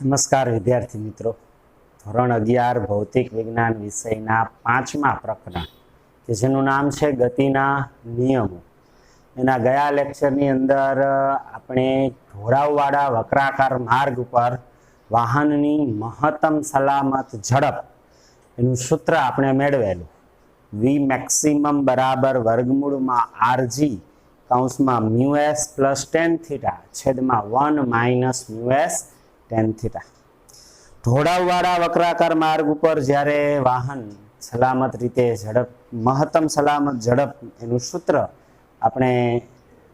નમસ્કાર વિદ્યાર્થી મિત્રો, ધોરણ 11 ભૌતિક વિજ્ઞાન વિષયના 5મા પ્રકરણ કે જેનું નામ છે ગતિના નિયમો. એના ગયા લેક્ચરની અંદર આપણે ઢોળાવવાળા વક્રાકાર માર્ગ ઉપર વાહનની મહત્તમ સલામત ઝડપ એનું સૂત્ર આપણે મેળવેલું. v મેક્સિમમ બરાબર વર્ગમૂળમાં rg કૌંસમાં µs પ્લસ tan થીટા છેદમાં 1 માઇનસ µs tan થીટા. ઢોળાવવાળા વક્રાકાર માર્ગ ઉપર જ્યારે વાહન સલામત રીતે મહત્તમ સલામત ઝડપ એનું સૂત્ર આપણે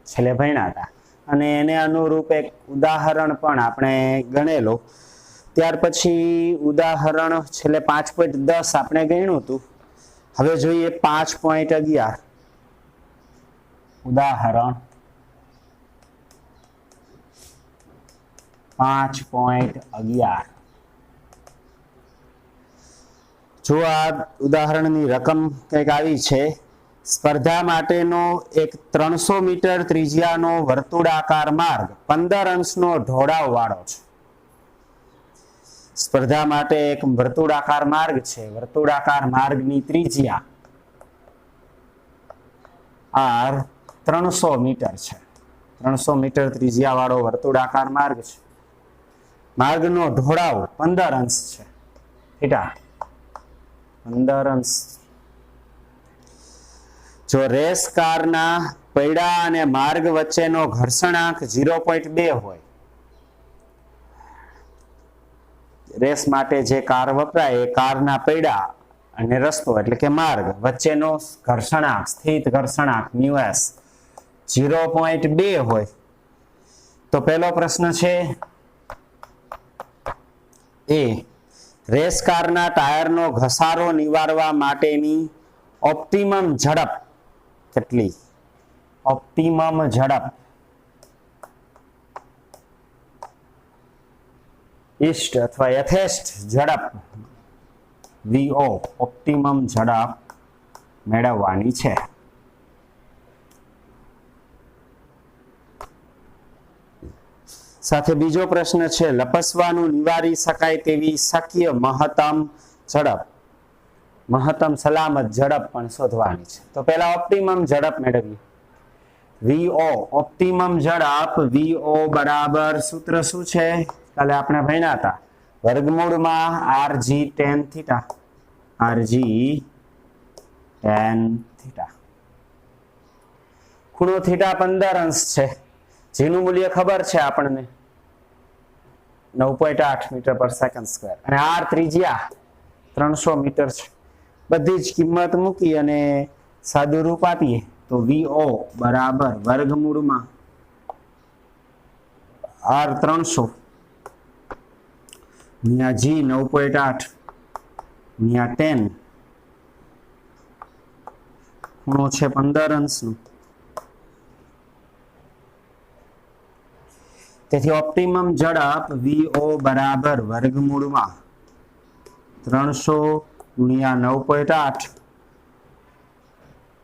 છેલ્લે ભણ્યા હતા અને એને અનુરૂપ એક ઉદાહરણ પણ આપણે ગણેલો. ત્યાર પછી ઉદાહરણ છેલ્લે 5.10 આપણે ગણ્યું હતું. હવે જોઈએ 5.11 ઉદાહરણ 5.11. જો આ ઉદાહરણની રકમ કંઈક આવી છે. સ્પર્ધા માટેનો એક 300 મીટર ત્રિજ્યાનો વર્તુળાકાર માર્ગ 15 અંશનો ઢોળાવ વાળો છે. સ્પર્ધા માટે એક વર્તુળાકાર માર્ગ છે. વર્તુળાકાર માર્ગની ત્રિજ્યા r 300 મીટર છે. 300 મીટર ત્રિજ્યા વાળો વર્તુળાકાર માર્ગ છે. માર્ગનો ઢોળાવ 15 અંશ છે. થીટા 15 અંશ. જો રેસ કારના પૈડા અને માર્ગ વચ્ચેનો ઘર્ષણાંક 0.2 હોય, રેસ માટે જે કાર વપરાય એ કારના પૈડા અને રસ્તો એટલે કે માર્ગ વચ્ચેનો ઘર્ષણાંક સ્થિત ઘર્ષણાંક µs 0.2 હોય તો પહેલો પ્રશ્ન છે એ રેસ કારના ટાયરનો ઘસારો નિવારવા માટેની ઓપ્ટિમમ ઝડપ કેટલી? ઓપ્ટિમમ ઝડપ ઇષ્ટ અથવા યથેષ્ટ ઝડપ VO ઓપ્ટિમમ ઝડપ મેળવવાની છે. સાથે બીજો પ્રશ્ન છે લપસવાનું નિવારી શકાય તેવી શક્ય મહત્તમ ઝડપ, મહત્તમ સલામત ઝડપ પણ શોધવાની છે. તો પહેલા ઓપ્ટિમમ ઝડપ મેળવીએ. VO ઓપ્ટિમમ ઝડપ VO બરાબર સૂત્ર શું છે? કાલે આપણે ભણ્યા હતા વર્ગમૂળમાં rg tan theta. rg tan theta. ખૂણો થીટા 15 અંશ છે જેનું મૂલ્ય ખબર છે આપણને 9.8 મીટર પર સેકન્ડ સ્ક્વેર અને r ત્રિજ્યા 300 મીટર છે. બધી જ કિંમત મૂકી અને સાદું રૂપ આપીએ તો VO બરાબર વર્ગમૂળમાં r 300 ગુણ્યા g 9.8 ગુણ્યા 10 ખૂણો છે 15 અંશનો. તેથી ઓપ્ટિમમ ઝડપ VO બરાબર વર્ગમૂળમાં 300 ગુણ્યા 9.8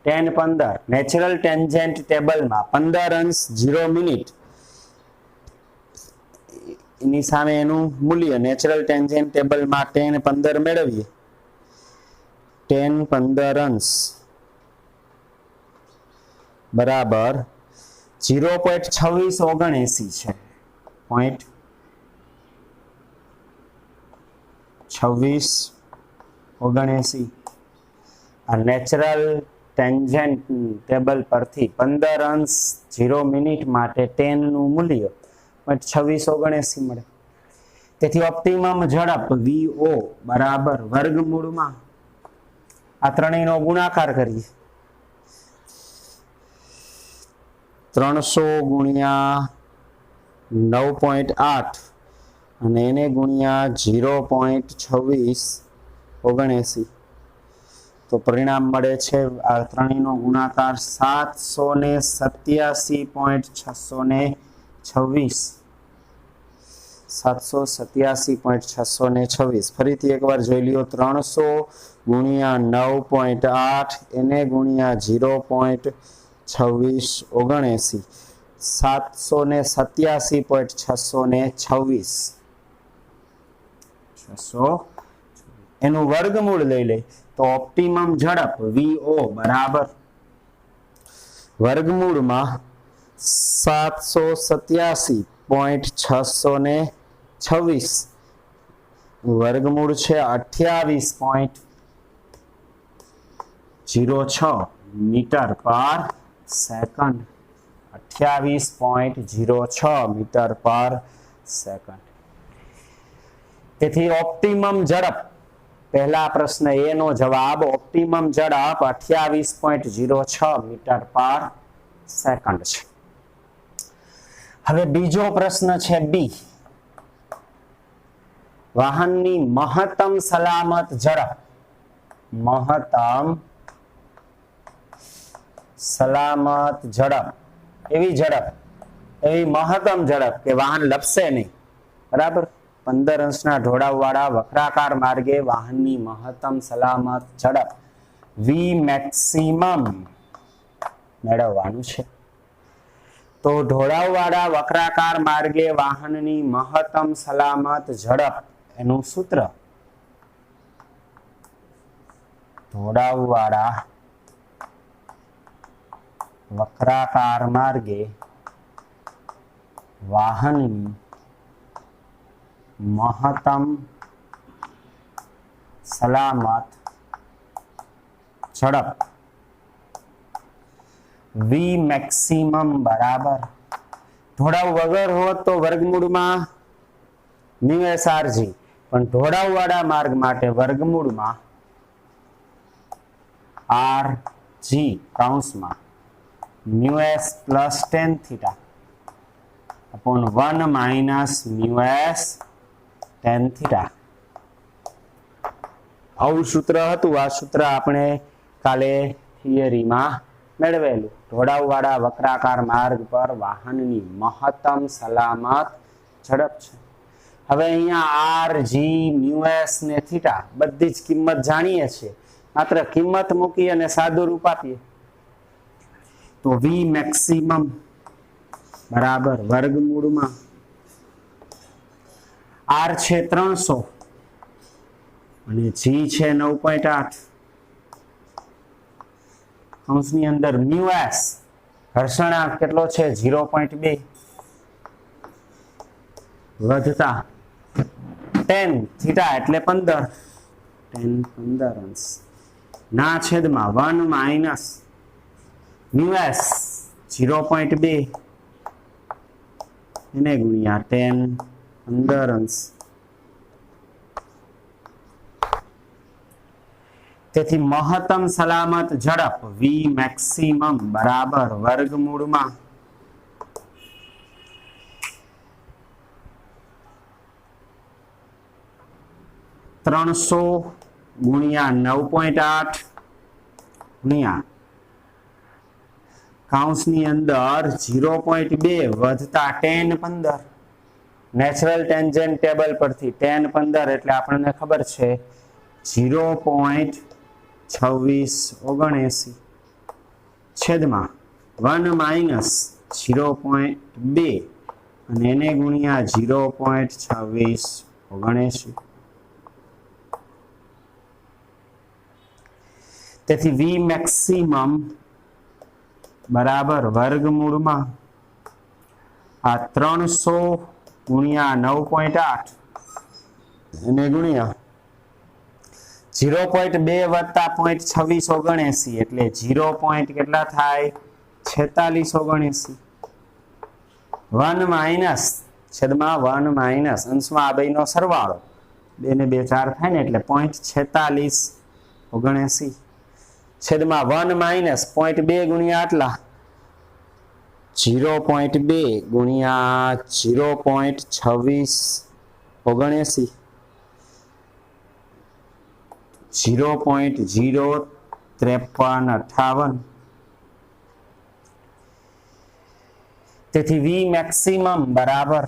tan 15. નેચરલ ટેન્જેન્ટ ટેબલમાં 15 અંશ 0 મિનિટ એની સામે એનું મૂલ્ય નેચરલ ટેન્જેન્ટ ટેબલમાં tan 15 મેળવીએ. tan 15 અંશ બરાબર 0.2679 છે. 0.2679 આ નેચરલ ટેન્જેન્ટ ટેબલ પરથી 15 અંશ 0 મિનિટ માટે tan નું મૂલ્ય 0.2679 મળે. તેથી ઓપ્ટિમમ ઝડપ VO બરાબર વર્ગમૂળમાં આ ત્રણેયનો ગુણાકાર કરીએ. 300 ગુણ્યા 9.8 અને એને ગુણ્યા 0.2679 તો પરિણામ મળે છે આ ત્રણેયનો ગુણાકાર 787.626. 787.626. ફરીથી એકવાર જોઈ લ્યો. 300 ગુણ્યા 9.8 એને ગુણ્યા 0.2679 787.626. 600 એનું વર્ગમૂળ લઈ લે તો ઓપ્ટિમમ ઝડપ VO બરાબર વર્ગમૂળમાં 787.626 વર્ગમૂળ છે 28.06 મીટર પર સેકન્ડ 28.06 મીટર પર સેકન્ડ તેથી ઓપ્ટિમમ ઝડપ પહેલા પ્રશ્ન એ નો જવાબ ઓપ્ટિમમ ઝડપ 28.06 મીટર પર સેકન્ડ છે હવે બીજો પ્રશ્ન છે બી વાહનની મહત્તમ સલામત ઝડપ મહત્તમ સલામત ઝડપ એવી મહત્તમ ઝડપ કે વાહન લપસે નહીં બરાબર 15 અંશના ઢોળાવવાળા વક્રાકાર માર્ગે વાહનની મહત્તમ સલામત ઝડપ વી મેક્સિમમ મેળવવાનું છે તો ઢોળાવવાળા વક્રાકાર માર્ગે વાહનની મહત્તમ સલામત ઝડપ એનું સૂત્ર ઢોળાવવાળા વક્રાકાર માર્ગે વાહનની મહત્તમ સલામત ઝડપ વી મેક્સિમમ બરાબર ઢોળાવ વગર હોત તો વર્ગમૂળમાં µSRG પણ ઢોળાવવાળા માર્ગ માટે વર્ગમૂળમાં RG કૌંસમાં µS plus tan theta upon 1 minus µS tan theta આવું સૂત્ર હતું આ સૂત્ર આપણે કાલે થિયરીમાં મેળવેલું ઢોળાવવાળા વક્રાકાર માર્ગ પર વાહનની મહત્તમ સલામત ઝડપ છે હવે અહીંયા RG µS ને થીટા બધી જ કિંમત જાણીએ છીએ માત્ર કિંમત મૂકી અને સાદું રૂપ આપીએ તો V મેક્સિમમ બરાબર વર્ગમૂળમાં R છે 300 અને G છે 9.8 કૌંસની અંદર µS ઘર્ષણાંક કેટલો છે 0.2 વધતા tan થીટા એટલે 15 tan 15 અંશ ના છેદમાં 1 માઇનસ µS 0.2 એને ગુણ્યા tan 15 અંશ તેથી મહત્તમ સલામત ઝડપ V મેક્સિમમ બરાબર વર્ગમૂળમાં 300 ગુણ્યા 9.8 ગુણ્યા કૌંસની અંદર 0.2 વધતા tan 15 નેચરલ ટેન્જન્ટ ટેબલ પરથી tan 15 એટલે આપણને ખબર છે 0.2679 છેદમાં 1 માઇનસ 0.2 અને એને ગુણ્યા 0.2679 તેથી V મેક્સિમમ બરાબર વર્ગમૂળમાં આ 300 ગુણ્યા 9.8 એને ગુણ્યા 0.2 વત્તા 0.2679 એટલે 0. કેટલા થાય 4679 1 માઇનસ છેદમાં 1 માઇનસ અંશમાં આ બેનો સરવાળો 2 ને 2 4 થાય ને એટલે 0.4679 છેદમાં 1 માઇનસ 0.2 ગુણ્યા આટલા 0.2 ગુણ્યા 0.2679 0.05358 તેથી V મેક્સિમમ બરાબર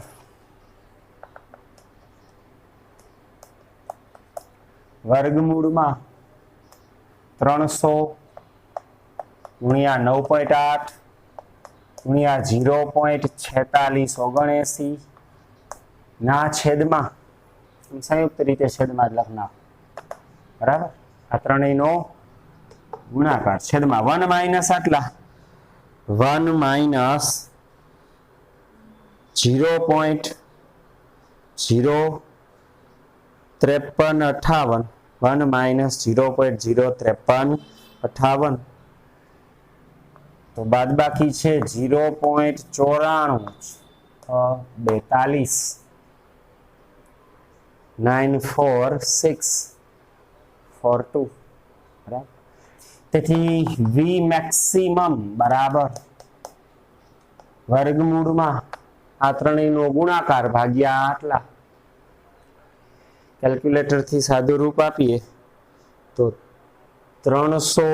વર્ગમૂળમાં 300 ગુણ્યા 9.8 ગુણ્યા 0.4679 ના છેદમાં સંયુક્ત રીતે છેદમાં જ લખ નાખો, બરાબર. આ ત્રણેયનો ગુણાકાર છેદમાં 1 માઇનસ આટલા 1 માઇનસ 0.05358 1 માઇનસ 0.05358 તો બાદબાકી છે 0.9442 94642 બરાબર. તેથી v મેક્સિમમ બરાબર વર્ગમૂળમાં આ ત્રણેયનો ગુણાકાર ભાગ્યા આટલા. કેલ્ક્યુલેટર થી સાદું રૂપ આપીએ તો 300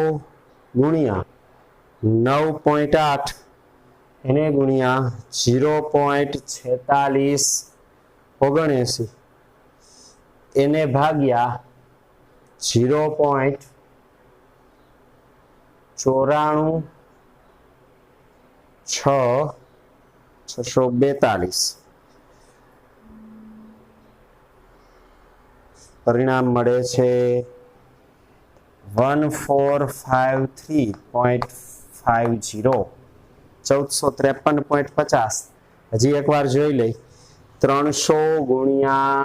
ગુણ્યા 9.8 એને ગુણ્યા 0.4679 એને ભાગ્યા 0.946642 પરિણામ મળે છે 1453.50 1453.50. હજી એકવાર જોઈ લઈ 300 ગુણ્યા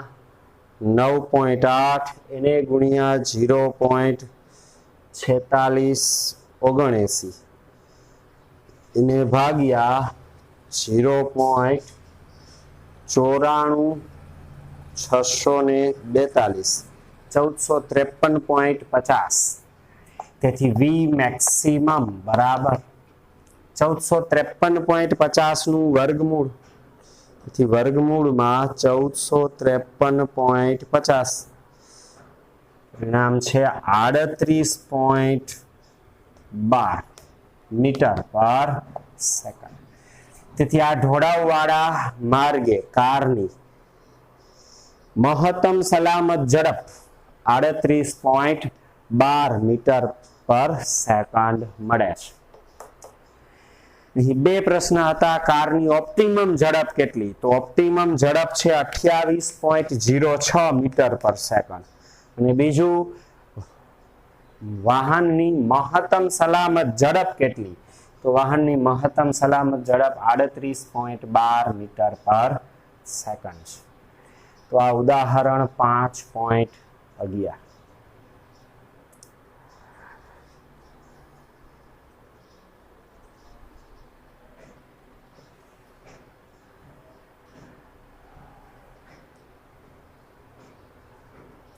9.8 એને ગુણ્યા 0.4679 એને ભાગ્યા 0.946642 1453.50. તેથી v મેક્સિમમ બરાબર 1453.50 નું વર્ગમૂળ. તેથી વર્ગમૂળમાં 1453.50 પરિણામ છે 38.12 મીટર પર સેકન્ડ. તેથી આ ઢોળાવવાળા માર્ગે કારની મહત્તમ સલામત ઝડપ 38.12 મીટર પર સેકન્ડ મળે છે. અહીં બે પ્રશ્ન હતા. કારની ઓપ્ટિમમ ઝડપ કેટલી? તો ઓપ્ટિમમ ઝડપ છે 28.06 મીટર પર સેકન્ડ. અને બીજું વાહનની મહત્તમ સલામત ઝડપ કેટલી? તો વાહનની મહત્તમ સલામત ઝડપ 38.12 મીટર પર સેકન્ડ છે. તો આ ઉદાહરણ 5.11.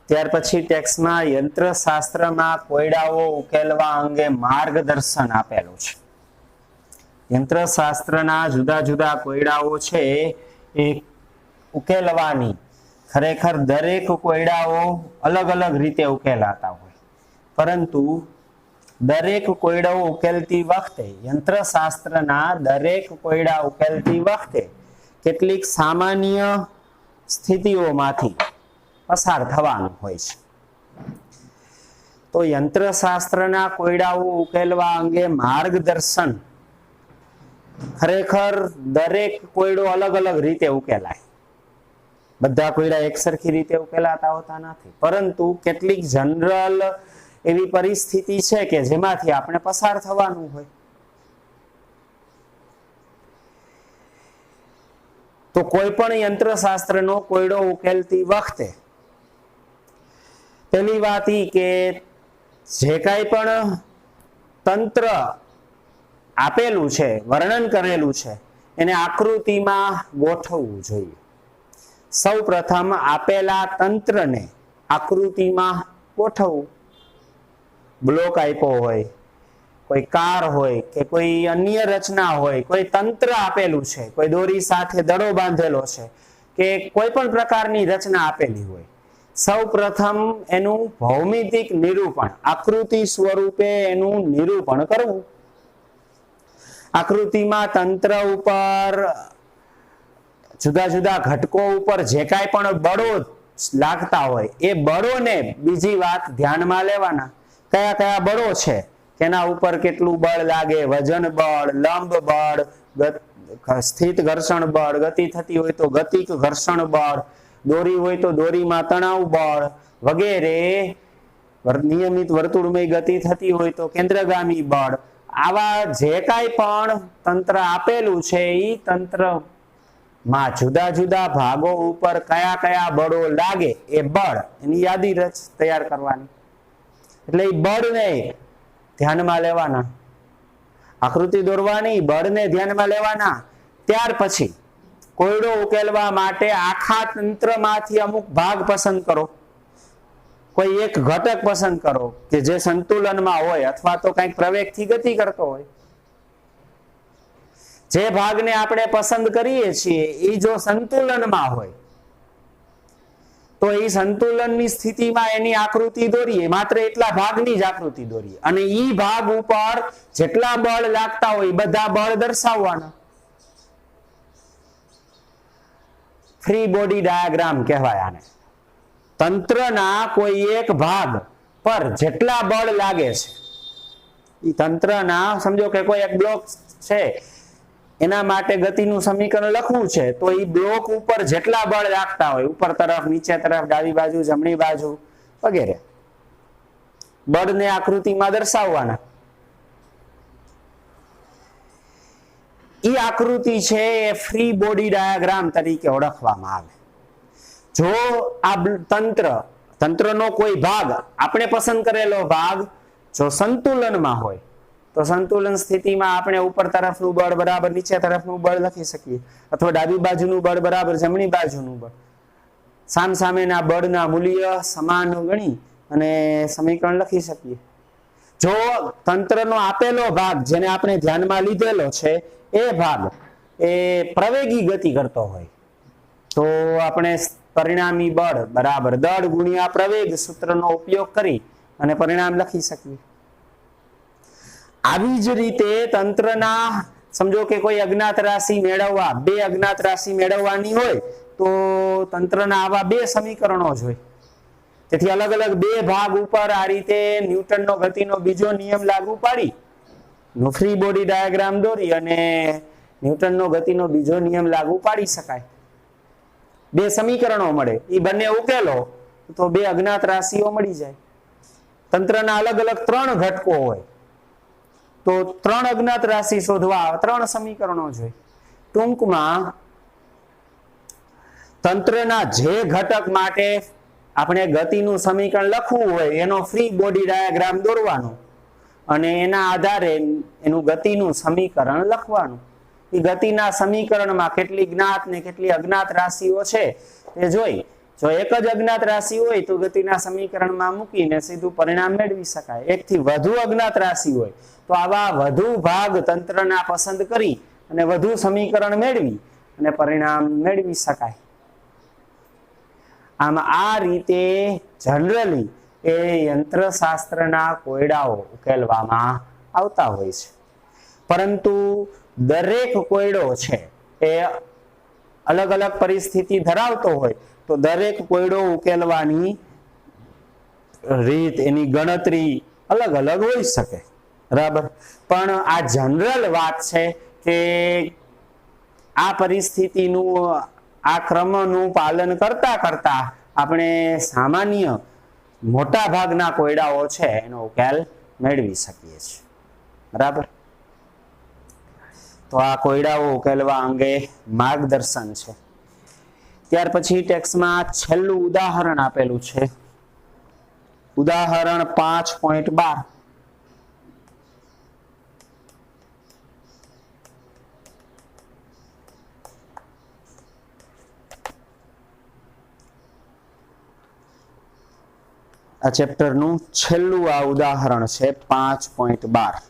ત્યાર પછી ટેક્સ્ટમાં યંત્રશાસ્ત્રમાં કોયડાઓ ઉકેલવા અંગે માર્ગદર્શન આપેલું છે. યંત્રશાસ્ત્રના જુદા જુદા કોયડાઓ છે એ ઉકેલવાની ખરેખર દરેક કોયડાઓ અલગ અલગ રીતે ઉકેલાતા હોય, પરંતુ દરેક કોયડાઓ ઉકેલતી વખતે યંત્રશાસ્ત્રના દરેક કોયડા ઉકેલતી વખતે કેટલીક સામાન્ય સ્થિતિઓમાંથી પસાર થવાનું હોય છે. તો યંત્રશાસ્ત્રના કોયડાઓ ઉકેલવા અંગે માર્ગદર્શન ખરેખર દરેક કોયડો અલગ અલગ રીતે ઉકેલાય. બધા કોયડા એકસરખી રીતે ઉકેલાતા હોતા નથી, પરંતુ કેટલીક જનરલ એવી પરિસ્થિતિ છે કે જેમાંથી આપણે પસાર થવાનું હોય. તો કોઈ પણ યંત્રશાસ્ત્રનો કોયડો ઉકેલતી વખતે પહેલી વાત એ કે જે કાંઈ પણ તંત્ર આપેલું છે, વર્ણન કરેલું છે, એને આકૃતિમાં ગોઠવવું જોઈએ. સૌ પ્રથમ આપેલા તંત્રને આકૃતિમાં ગોઠવવું. બ્લોક આપ્યો હોય, કોઈ કાર હોય કે કોઈ અન્ય રચના હોય, કોઈ તંત્ર આપેલું છે, કોઈ દોરી સાથે દડો બાંધેલો છે કે કોઈ પણ પ્રકારની રચના આપેલી હોય, સૌ પ્રથમ એનું ભૌમિતિક નિરૂપણ આકૃતિ સ્વરૂપે એનું નિરૂપણ કરવું. આકૃતિમાં તંત્ર ઉપર જુદા જુદા ઘટકો ઉપર જે કાંઈ પણ બળો લાગતા હોય એ બળોને બીજી વાત ધ્યાનમાં લેવાના. કયા કયા બળો છે, તેના ઉપર કેટલું બળ લાગે, વજન બળ, લંબ બળ, સ્થિત ઘર્ષણ બળ, ગતિ થતી હોય તો ગતિક ઘર્ષણ બળ, દોરી હોય તો દોરીમાં તણાવ બળ વગેરે, નિયમિત વર્તુળમય ગતિ થતી હોય તો કેન્દ્રગામી બળ, આવા જે કાંઈ પણ તંત્ર આપેલું છે એ તંત્રમાં જુદા જુદા ભાગો ઉપર કયા કયા બળો લાગે એ બળ એની યાદી તૈયાર કરવાની. એટલે એ બળને ધ્યાનમાં લેવાના, આકૃતિ દોરવાની, બળને ધ્યાનમાં લેવાના. ત્યાર પછી કોયડો ઉકેલવા માટે આખા તંત્રમાંથી અમુક ભાગ પસંદ કરો, કોઈ એક ઘટક પસંદ કરો કે જે સંતુલનમાં હોય અથવા તો કંઈક પ્રવેગથી ગતિ કરતો હોય. જે ભાગને આપણે પસંદ કરીએ છીએ એ જો સંતુલનમાં હોય તો એ સંતુલનની સ્થિતિમાં એની આકૃતિ દોરીએ, માત્ર એટલા ભાગની જ આકૃતિ દોરીએ અને એ ભાગ ઉપર જેટલા બળ લાગતા હોય બધા બળ દર્શાવવાના. ફ્રી બોડી ડાયાગ્રામ કહેવાય આને. તંત્રના કોઈ એક ભાગ પર જેટલા બળ લાગે છે એ તંત્રના, સમજો કે કોઈ એક બ્લોક છે એના માટે ગતિનું સમીકરણ લખવું છે તો એ બ્લોક ઉપર જેટલા બળ લાગતા હોય, ઉપર તરફ, નીચે તરફ, ડાબી બાજુ, જમણી બાજુ વગેરે, બળને આકૃતિમાં દર્શાવવાના. એ આકૃતિ છે એ ફ્રી બોડી ડાયાગ્રામ તરીકે ઓળખવામાં આવે. જો આ તંત્રનો કોઈ ભાગ, આપણે પસંદ કરેલો ભાગ જો સંતુલનમાં હોય તો સંતુલન સ્થિતિમાં આપણે ઉપર તરફનું બળ બરાબર નીચે તરફનું બળ લખી શકીએ, અથવા ડાબી બાજુનું બળ બરાબર જમણી બાજુનું બળ. સામસામેના બળના મૂલ્ય સમાન ગણી અને સમીકરણ લખી શકીએ. જો તંત્રનો આપેલો ભાગ જેને આપણે ધ્યાનમાં લીધેલો છે એ ભાગ એ પ્રવેગી ગતિ કરતો હોય તો આપણે પરિણામી બળ બરાબર દળ ગુણ્યા પ્રવેગ સૂત્રનો ઉપયોગ કરી અને પરિણામ લખી શકીએ. આવી જ રીતે તંત્રના, સમજો કે કોઈ અજ્ઞાત રાશિ મેળવવા, બે અજ્ઞાત રાશિ મેળવવાની હોય તો તંત્રના આવા બે સમીકરણો જ હોય. તેથી અલગ અલગ બે ભાગ ઉપર આ રીતે ન્યૂટનનો ગતિનો બીજો નિયમ લાગુ પાડી ફ્રી બોડી ડાયાગ્રામ દોરી અને ન્યૂટનનો ગતિનો બીજો નિયમ લાગુ પાડી શકાય. બે સમીકરણો મળે, એ બંને ઉકેલો તો બે અજ્ઞાત રાશિઓ મળી જાય. તંત્રના અલગ અલગ ત્રણ ઘટકો હોય તો ત્રણ અજ્ઞાત રાશિ શોધવા ત્રણ સમીકરણો જોઈએ. ટૂંકમાં તંત્રના જે ઘટક માટે આપણે ગતિનું સમીકરણ લખવું હોય એનો ફ્રી બોડી ડાયાગ્રામ દોરવાનો અને એના આધારે એનું ગતિનું સમીકરણ લખવાનું. એ ગતિના સમીકરણમાં કેટલી જ્ઞાત ને કેટલી અજ્ઞાત રાશિઓ છે એ જોઈ, જો એક જ અજ્ઞાત રાશિ હોય તો ગતિના સમીકરણમાં મૂકીને સીધું પરિણામ મેળવી શકાય. એકથી વધુ અજ્ઞાત રાશિ હોય તો આવા વધુ ભાગ તંત્રના પસંદ કરી અને વધુ સમીકરણ મેળવી અને પરિણામ મેળવી શકાય. આમ આ રીતે જનરલી એ યંત્રશાસ્ત્રના કોયડાઓ ઉકેલવામાં આવતા હોય છે. પરંતુ દરેક કોયડો છે એ અલગ અલગ પરિસ્થિતિ ધરાવતો હોય તો દરેક કોયડો ઉકેલવાની રીત, એની ગણતરી અલગ અલગ હોઈ શકે, બરાબર. પણ આ જનરલ વાત છે કે આ પરિસ્થિતિનું, આ ક્રમનું પાલન કરતા કરતા આપણે સામાન્ય મોટા ભાગના કોયડાઓ છે એનો ઉકેલ મેળવી શકીએ છીએ, બરાબર. તો આ કોયડાઓ ઉકેલવા અંગે માર્ગદર્શન છે. ત્યાર પછી ટેક્સ્ટમાં છેલ્લું ઉદાહરણ આપેલું છે, ઉદાહરણ 5.12. આ ચેપ્ટરનું છેલ્લું આ ઉદાહરણ છે 5.12.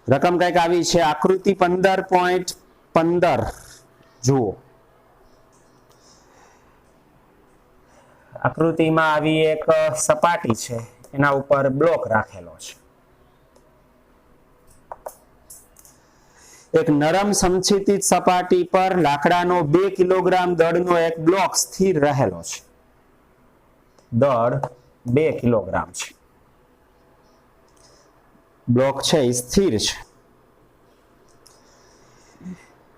રકમ કઈક આવી છે, આકૃતિ 15.15 જુઓ. આકૃતિમાં આવી એક સપાટી છે, એના ઉપર બ્લોક રાખેલો છે. એક નરમ સમક્ષિતિજ સપાટી પર લાકડાનો 2 કિલોગ્રામ દળનો એક બ્લોક સ્થિર રહેલો છે. દળ 2 કિલોગ્રામ છે, બ્લોક છે એ સ્થિર છે.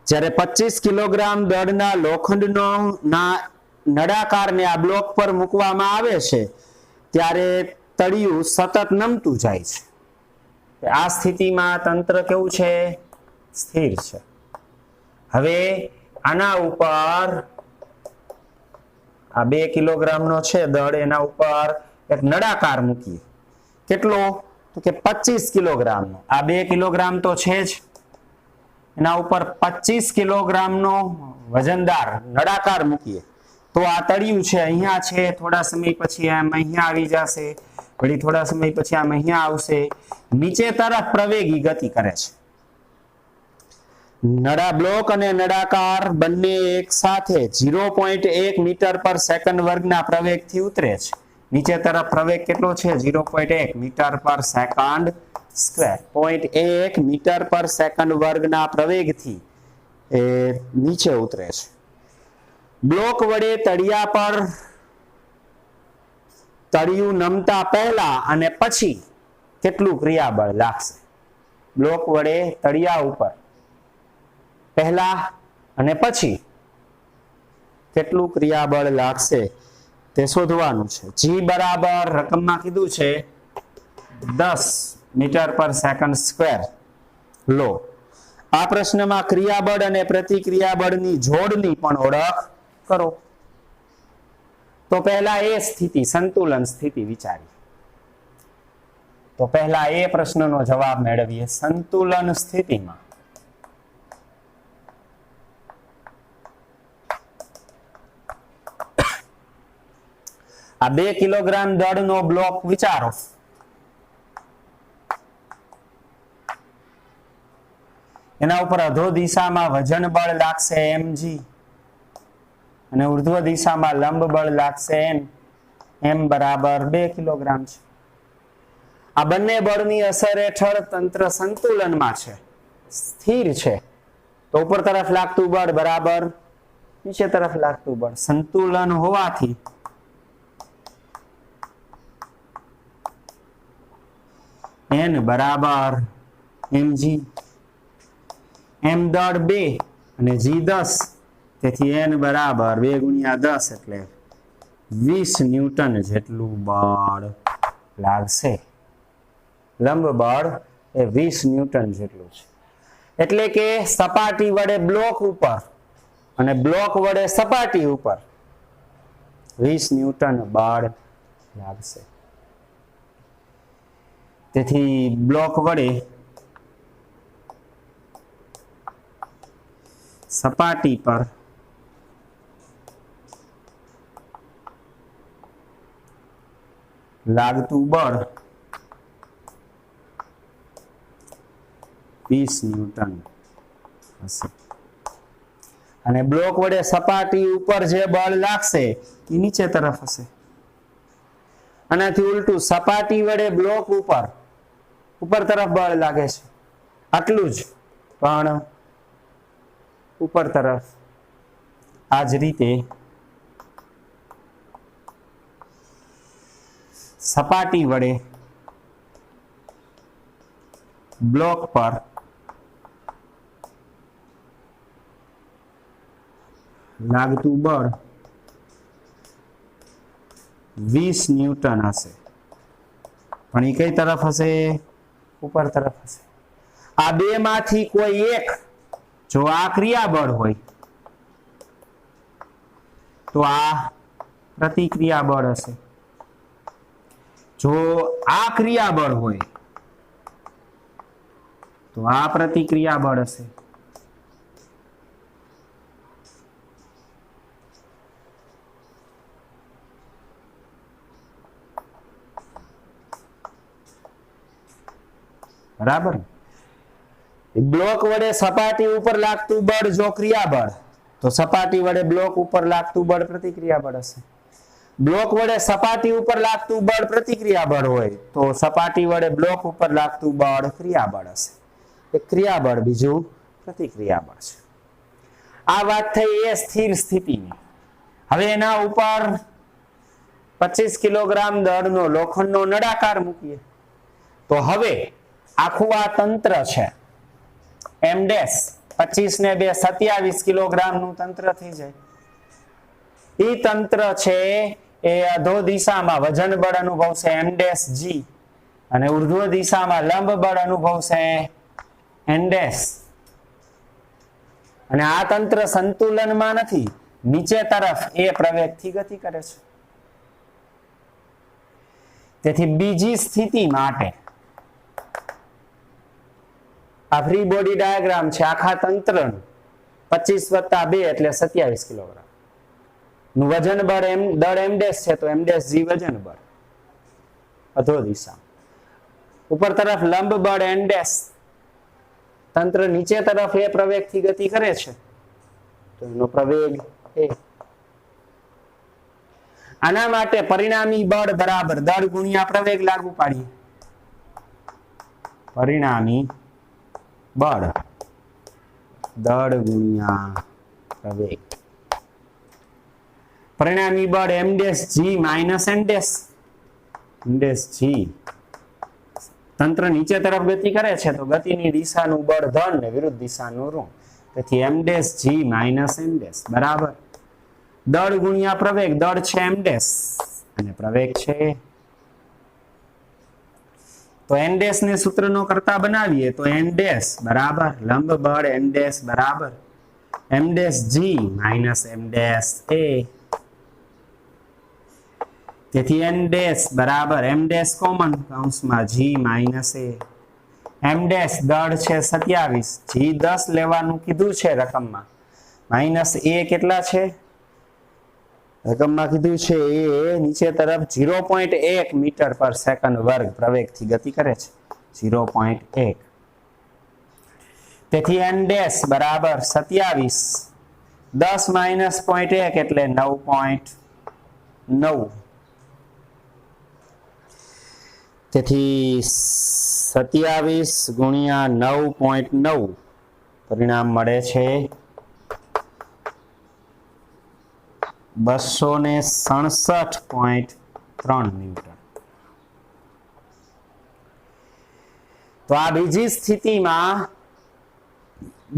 જ્યારે 25 કિલોગ્રામ દળના લોખંડનો નળાકારને આ બ્લોક પર મૂકવામાં આવે છે ત્યારે તળિયું સતત નમતું જાય છે। આ સ્થિતિમાં તંત્ર કેવું છે? સ્થિર છે। હવે આના ઉપર આ 2 કિલોગ્રામનો છે દળ, એના ઉપર એક નળાકાર મૂકીએ। કેટલો? તો કે 25 કિલોગ્રામનો। આ 2 કિલોગ્રામ તો છે જ, એના ઉપર 25 કિલોગ્રામનો વજનદાર નળાકાર મૂકીએ તો આ તળિયું છે અહીંયા છે, થોડા સમય પછી આમ અહીંયા આવી જશે, વળી થોડા સમય પછી આમ અહીંયા આવશે, નીચે તરફ પ્રવેગી ગતિ કરે છે। નળા બ્લોક અને નળાકાર બંને એક સાથે 0.1 મીટર પર સેકન્ડ વર્ગના પ્રવેગથી ઉતરે છે। નીચે તરફ પ્રવેગ કેટલો છે? 0.1 મીટર પર સેકન્ડ સ્ક્વેર। 0.1 મીટર પર સેકન્ડ વર્ગના પ્રવેગથી એ નીચે ઉતરે છે। બ્લોક વડે તળિયા પર તળિયું નમતા પહેલા અને પછી કેટલું ક્રિયાબળ લાગશે? બ્લોક વડે તળિયા ઉપર પહેલા અને પછી કેટલું ક્રિયાબળ લાગશે તે શોધવાનું છે। જી બરાબર રકમમાં કીધું છે 10 મીટર પર સેકન્ડ સ્ક્વેર લો। આ પ્રશ્નમાં ક્રિયાબળ અને પ્રતિક્રિયાબળની જોડની પણ ઓળખ કરો। તો પહેલા એ સ્થિતિ, સંતુલન સ્થિતિ વિચારીએ। તો પહેલા એ પ્રશ્નનો જવાબ મેળવીએ। સંતુલન સ્થિતિમાં આ 2 કિલોગ્રામ દળનો બ્લોક વિચારો। એના ઉપર અધો દિશામાં વજન બળ લાગશે mg અને ઉર્ધ્વ દિશામાં લંબ બળ લાગશે n। m બરાબર 2 કિલોગ્રામ છે। આ બંને બળની અસર હેઠળ તંત્ર સંતુલનમાં છે, સ્થિર છે। તો ઉપર તરફ લાગતું બળ બરાબર નીચે તરફ લાગતું બળ। સંતુલન હોવાથી n બરાબર mg, m દળ 2 અને g 10, તેથી n બરાબર 2 ગુણ્યા 10 એટલે 20 ન્યૂટન જેટલું બળ લાગશે। લંબ બળ એ 20 ન્યૂટન જેટલું છે। એટલે કે સપાટી વડે બ્લોક ઉપર અને બ્લોક વડે સપાટી ઉપર 20 ન્યૂટન બળ લાગશે। તેથી બ્લોક વડે સપાટી પર લાગતું બળ 20 ન્યૂટન હશે અને બ્લોક વડે સપાટી ઉપર જે બળ લાગશે એ નીચે તરફ હશે। આનાથી ઉલટું સપાટી વડે બ્લોક ઉપર તરફ બળ લાગે છે, આટલું જ, પણ ઉપર તરફ આ જ રીતે સપાટી વડે બ્લોક પર લાગતું બળ 20 ન્યૂટન હશે, પણ એ કઈ તરફ હશે? ઉપર તરફ હશે। આ બે માંથી કોઈ એક, જો આ ક્રિયાબળ હોય તો આ પ્રતિક્રિયાબળ હશે, જો આ ક્રિયાબળ હોય તો આ પ્રતિક્રિયાબળ હશે। બરાબર। બ્લોક વડે સપાટી ઉપર લાગતું બળ જો ક્રિયાબળ, તો સપાટી વડે બ્લોક ઉપર લાગતું બળ પ્રતિક્રિયાબળ હશે। બ્લોક વડે સપાટી ઉપર લાગતું બળ પ્રતિક્રિયાબળ હોય તો સપાટી વડે બ્લોક ઉપર લાગતું બળ ક્રિયાબળ હશે। એક ક્રિયાબળ, બીજું પ્રતિક્રિયાબળ છે। આ વાત થઈ એ સ્થિર સ્થિતિની। હવે એના ઉપર 25 કિલોગ્રામ દળનો લોખંડનો નળાકાર મૂકીએ તો હવે આખું આ તંત્ર છે m ડેશ 25 ને 2 27 કિલોગ્રામ નું તંત્ર થઈ જાય। ઈ તંત્ર છે એ અધો દિશામાં વજન બળ અનુભવશે m ડેશ g અને ઉર્ધ્વ દિશામાં લંબ બળ અનુભવશે n ડેશ. અને આ તંત્ર સંતુલનમાં નથી, નીચે તરફ એ પ્રવેગથી ગતિ કરે છે. તેથી બીજી સ્થિતિ માટે આ ફ્રી બોડી ડાયાગ્રામ છે આખા તંત્રનું 25 + 2 એટલે 27 કિલોગ્રામ નું વજન બળ દળ m ડેશ છે, તો m ડેશ g વજન બળ અધો દિશા. ઉપર તરફ લંબ બળ n ડેશ, તંત્ર નીચે તરફ એ પ્રવેગથી ગતિ કરે છે તો એનો પ્રવેગ એ. આના માટે પરિણામી બળ બરાબર દળ ગુણ્યા પ્રવેગ લાગુ પાડીએ. પરિણામી બળ દળ ગુણ્યા પ્રવેગ. પરિણામી બળ m dash g minus n dash. m dash g તંત્ર નીચે તરફ ગતિ કરે છે તો ગતિની દિશાનું બળ ધન ને વિરુદ્ધ દિશાનું ઋણ. તેથી m dash g minus n dash બરાબર દળ ગુણ્યા પ્રવેગ. દળ છે m ડેશ અને પ્રવેગ છે. તો n ડેશ ને સૂત્રનો કરતા બનાવીએ તો n ડેશ બરાબર લંબ બળ n ડેશ બરાબર m dash g minus m dash a. તેથી n ડેશ બરાબર m ડેશ કોમન કૌંસમાં g minus a. m dash દળ છે 27, g 10 લેવાનું કીધું છે રકમમાં, માઇનસ a કેટલા છે રકમમાં કીધું છે એ નીચે તરફ 0.1 મીટર પર સેકન્ડ વર્ગ પ્રવેગથી ગતિ કરે છે 0.1. તેથી n ડેશ બરાબર 27, 10 માઇનસ 0.1 એટલે 9.9. તેથી 27 ગુણ્યા 9.9 પરિણામ મળે છે 267.3 ન્યૂટન. તો આ બીજી સ્થિતિમાં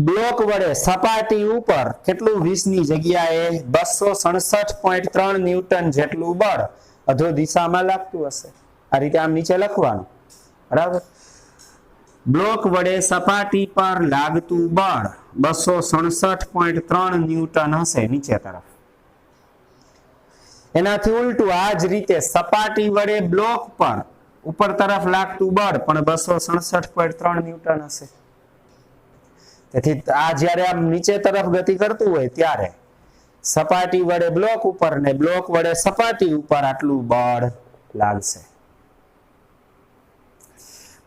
બ્લોક વડે સપાટી ઉપર કેટલું 20 ની જગ્યાએ 267.3 ન્યૂટન જેટલું બળ અધો દિશામાં લાગતું હશે. આ રીતે આમ નીચે લખવાનું બરાબર. બ્લોક વડે સપાટી પર લાગતું બળ 267.3 ન્યૂટન હશે નીચે તરફ. એનાથી ઉલટું આ જ રીતે સપાટી વડે બ્લોક પર ઉપર તરફ લાગતું બળ પણ 267.3 ન્યૂટન હશે. તેથી આ જ્યારે આમ નીચે તરફ ગતિ કરતું હોય ત્યારે સપાટી વડે બ્લોક ઉપર ને બ્લોક વડે સપાટી ઉપર આટલું બળ લાગશે.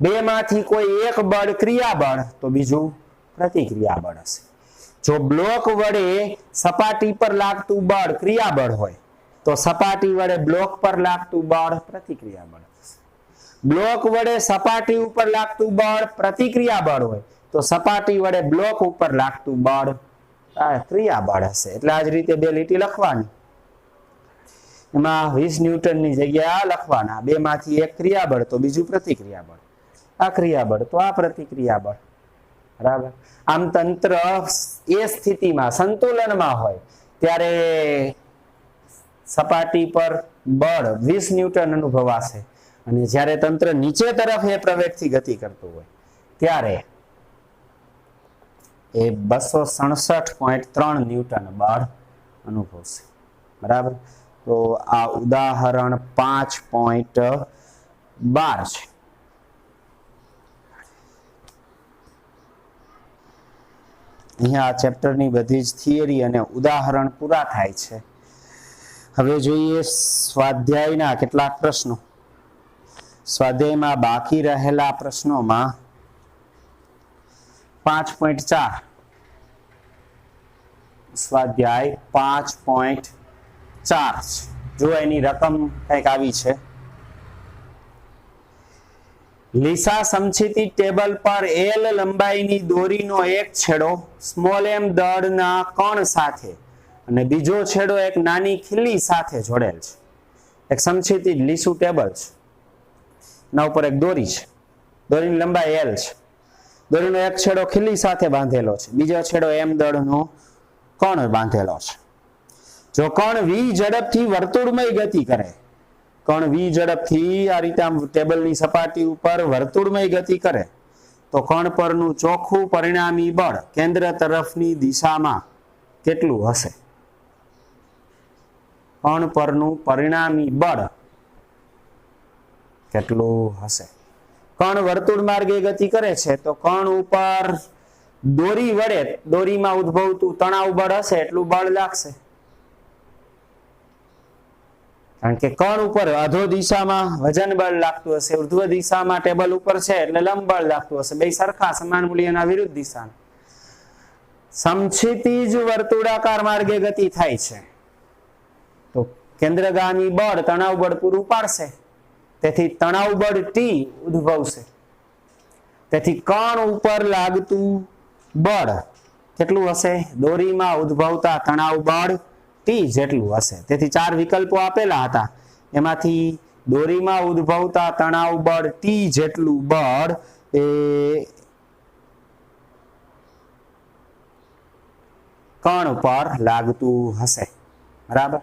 બે માંથી કોઈ એક બળ ક્રિયાબળ તો બીજું પ્રતિક્રિયા બળ હશે. જો બ્લોક વડે સપાટી પર લાગતું બળ ક્રિયાબળ હોય તો સપાટી વડે બ્લોક પર લાગતું બળ પ્રતિક્રિયા બળ હશે. બ્લોક વડે સપાટી ઉપર લાગતું બળ પ્રતિક્રિયા બળ હોય તો સપાટી વડે બ્લોક ઉપર લાગતું બળ ક્રિયાબળ હશે. એટલે આ જ રીતે બે લીટી લખવાની, એમાં 20 ન્યૂટનની જગ્યાએ આ લખવાના. બે માંથી એક ક્રિયાબળ તો બીજું પ્રતિક્રિયા બળ, આ ક્રિયાબળ તો આ પ્રતિક્રિયા બળ બરાબર. આમ તંત્ર એ સ્થિતિમાં સંતુલનમાં હોય ત્યારે સપાટી પર બળ 20 ન્યૂટન અનુભવાશે અને જ્યારે તંત્ર નીચે તરફ એ પ્રવેગથી ગતિ કરતું હોય ત્યારે એ 267.3 ન્યૂટન બળ અનુભવશે બરાબર. તો આ ઉદાહરણ 5.12 છે. અહીંયા આ ચેપ્ટરની બધી જ થિયરી અને ઉદાહરણ પૂરા થાય છે. હવે જોઈએ સ્વાધ્યાયના કેટલાક પ્રશ્નો. સ્વાધ્યાયમાં બાકી રહેલા પ્રશ્નોમાં 5.4 સ્વાધ્યાય 5.4 જો એની રકમ કંઈક આવી છે. લીસા સમછીતી ટેબલ પર L લંબાઈની દોરીનો એક છેડો સ્મોલ m દળના કણ સાથે અને બીજો છેડો એક નાની ખીલી સાથે જોડેલ છે. એક સમછીતી લીસું ટેબલ છે, એના ઉપર એક દોરી છે, દોરીની લંબાઈ L છે, દોરીનો એક છેડો ખીલી સાથે બાંધેલો છે, બીજો છેડો m દળનો કણ બાંધેલો છે. જો કણ v ઝડપથી વર્તુળમય ગતિ કરે, કણ v ઝડપથી આ રીતે આમ ટેબલની સપાટી ઉપર વર્તુળમય ગતિ કરે તો કણ પરનું ચોખ્ખું પરિણામી બળ કેન્દ્ર તરફની દિશામાં કેટલું હશે? કણ પરનું પરિણામી બળ કેટલું હશે? કણ વર્તુળ માર્ગે ગતિ કરે છે તો કણ ઉપર દોરી વડે, દોરીમાં ઉદ્ભવતું તણાવ બળ હશે એટલું બળ લાગશે, કારણ કે કણ ઉપર અધો દિશામાં વજન બળ લાગતું હશે, ઉર્ધ્વ દિશામાં ટેબલ ઉપર છે એટલે લંબ બળ લાગતું હશે, બે સરખા સમાન મૂલ્યના વિરુદ્ધ દિશા. સમક્ષિતિજ વર્તુળાકાર માર્ગે ગતિ થાય છે તો કેન્દ્રગામી બળ તણાવ બળ પૂરું પાડશે, તેથી તણાવ બળ T ઉદ્ભવશે. તેથી કણ ઉપર લાગતું બળ કેટલું હશે? દોરીમાં ઉદ્ભવતા તણાવ બળ T જેટલું હશે. તેથી 4 વિકલ્પો આપેલા હતા, એમાંથી દોરીમાં ઉદ્ભવતા તણાવ બળ T જેટલું બળ એ કણ પર લાગતું હશે. બરાબર.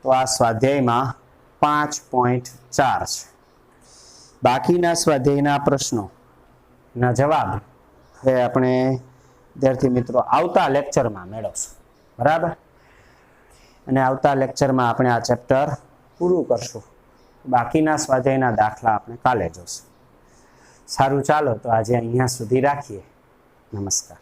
તો આ સ્વાધ્યાયમાં 5.4 છે. બાકીના સ્વાધ્યાયના પ્રશ્નોના જવાબ હવે આપણે વિદ્યાર્થી મિત્રો આવતા લેક્ચરમાં મેળવશું. બરાબર. અને આવતા લેક્ચરમાં આપણે આ ચેપ્ટર પૂરું કરશું. બાકીના સ્વાધ્યાયના દાખલા આપણે કાલે જોશું. સારું, ચાલો તો આજે અહીંયા સુધી રાખીએ. નમસ્કાર.